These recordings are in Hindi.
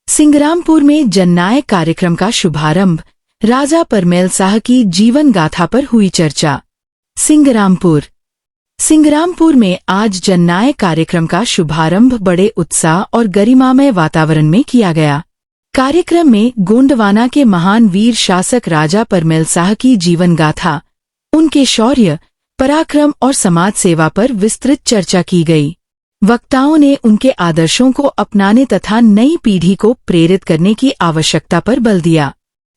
सिंगरामपुर में जननायक कार्यक्रम का शुभारंभ, राजा परमेल शाह की जीवन गाथा पर हुई चर्चा। सिंगरामपुर में आज जननायक कार्यक्रम का शुभारंभ बड़े उत्साह और गरिमामय वातावरण में किया गया। कार्यक्रम में गोंडवाना के महान वीर शासक राजा परमेल शाह की जीवन गाथा, उनके शौर्य, पराक्रम और समाज सेवा पर विस्तृत चर्चा की गई। वक्ताओं ने उनके आदर्शों को अपनाने तथा नई पीढ़ी को प्रेरित करने की आवश्यकता पर बल दिया।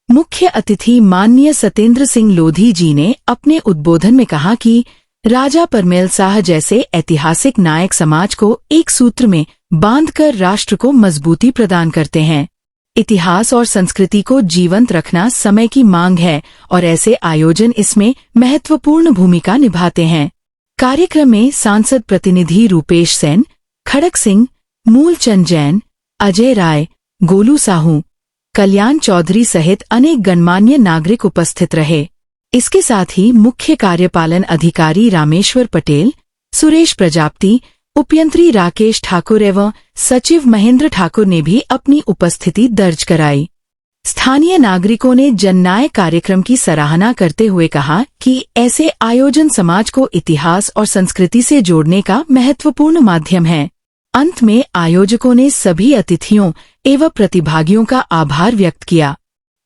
मुख्य अतिथि माननीय सत्येंद्र सिंह लोधी जी ने अपने उद्बोधन में कहा कि राजा परमेल शाह जैसे ऐतिहासिक नायक समाज को एक सूत्र में बांधकर राष्ट्र को मजबूती प्रदान करते हैं। इतिहास और संस्कृति को जीवंत रखना समय की मांग है और ऐसे आयोजन इसमें महत्वपूर्ण भूमिका निभाते हैं। कार्यक्रम में सांसद प्रतिनिधि रूपेश सेन, खड़क सिंह, मूलचंद जैन, अजय राय, गोलू साहू, कल्याण चौधरी सहित अनेक गणमान्य नागरिक उपस्थित रहे। इसके साथ ही मुख्य कार्यपालन अधिकारी रामेश्वर पटेल, सुरेश प्रजापति, उपयंत्री राकेश ठाकुर एवं सचिव महेंद्र ठाकुर ने भी अपनी उपस्थिति दर्ज कराई। स्थानीय नागरिकों ने जननायक कार्यक्रम की सराहना करते हुए कहा कि ऐसे आयोजन समाज को इतिहास और संस्कृति से जोड़ने का महत्वपूर्ण माध्यम है। अंत में आयोजकों ने सभी अतिथियों एवं प्रतिभागियों का आभार व्यक्त किया।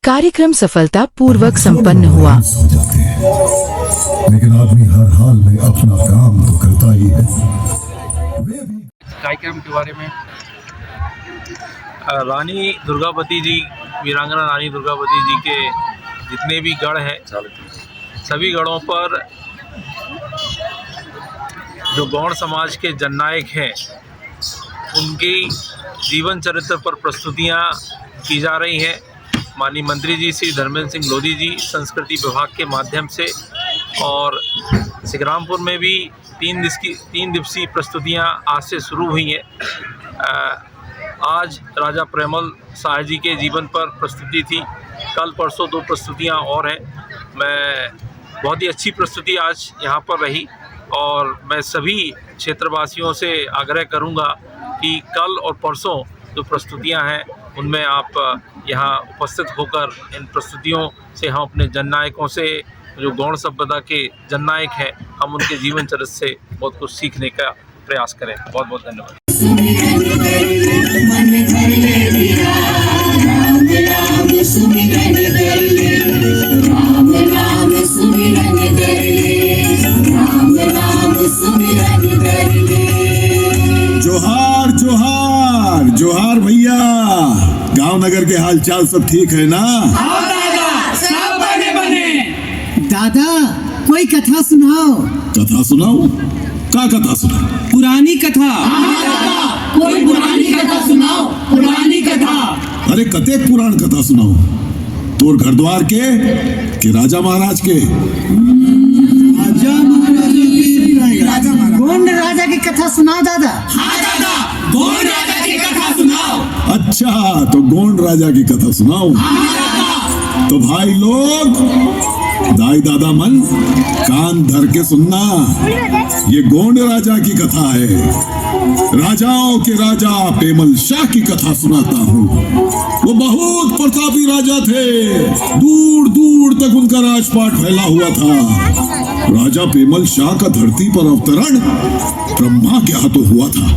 कार्यक्रम सफलता पूर्वक संपन्न हुआ। लेकिन आदमी हर हाल में अपना काम तो करता ही है। कार्यक्रम के बारे में रानी दुर्गावती जी, वीरांगना रानी दुर्गावती जी के जितने भी गढ़ हैं, सभी गढ़ों पर जो गौड़ समाज के जननायक हैं उनकी जीवन चरित्र पर प्रस्तुतियां की जा रही हैं। माननीय मंत्री जी श्री धर्मेंद्र सिंह लोधी जी संस्कृति विभाग के माध्यम से, और सिंगरामपुर में भी 3 दिवसीय प्रस्तुतियां आज से शुरू हुई हैं। आज राजा परमेल शाह जी के जीवन पर प्रस्तुति थी, कल परसों 2 प्रस्तुतियां और हैं। मैं बहुत ही अच्छी प्रस्तुति आज यहाँ पर रही और मैं सभी क्षेत्रवासियों से आग्रह करूँगा कि कल और परसों जो प्रस्तुतियां हैं उनमें आप यहाँ उपस्थित होकर इन प्रस्तुतियों से हम अपने जननायकों से, जो गौड़ सभ्यता के जननायक हैं, हम उनके जीवन चरित्र से बहुत कुछ सीखने का प्रयास करें। बहुत बहुत धन्यवाद। जोहार जोहार जोहार भैया, गांव नगर के हालचाल सब ठीक है ना? हाँ दादा, सब बने बने। दादा कोई कथा सुनाओ। कथा सुनाओ? क्या कथा सुनाओ? पुरानी कथा। हाँ दादा, कोई पुरानी कथा सुनाओ, पुरानी कथा। अरे कतेक पुराण कथा सुनाओ? तोर घर द्वार के राजा महाराज के? राजा महाराज, गोंड राजा की कथा सुनाओ दादा। हाँ दादा, गोंड राजा की कथा सुनाओ। अच्छा, तो गोंड राजा की कथा सुनाओ। हाँ दादा। तो भाई लोग, दाई दादा मन कान धर के सुनना, ये गोंड राजा की कथा है। राजाओं के राजा परमेल शाह की कथा सुनाता हूँ। वो बहुत प्रतापी राजा थे, दूर दूर तक उनका राजपाट फैला हुआ था। राजा परमेल शाह का धरती पर अवतरण ब्रह्मा के हाथों हुआ था।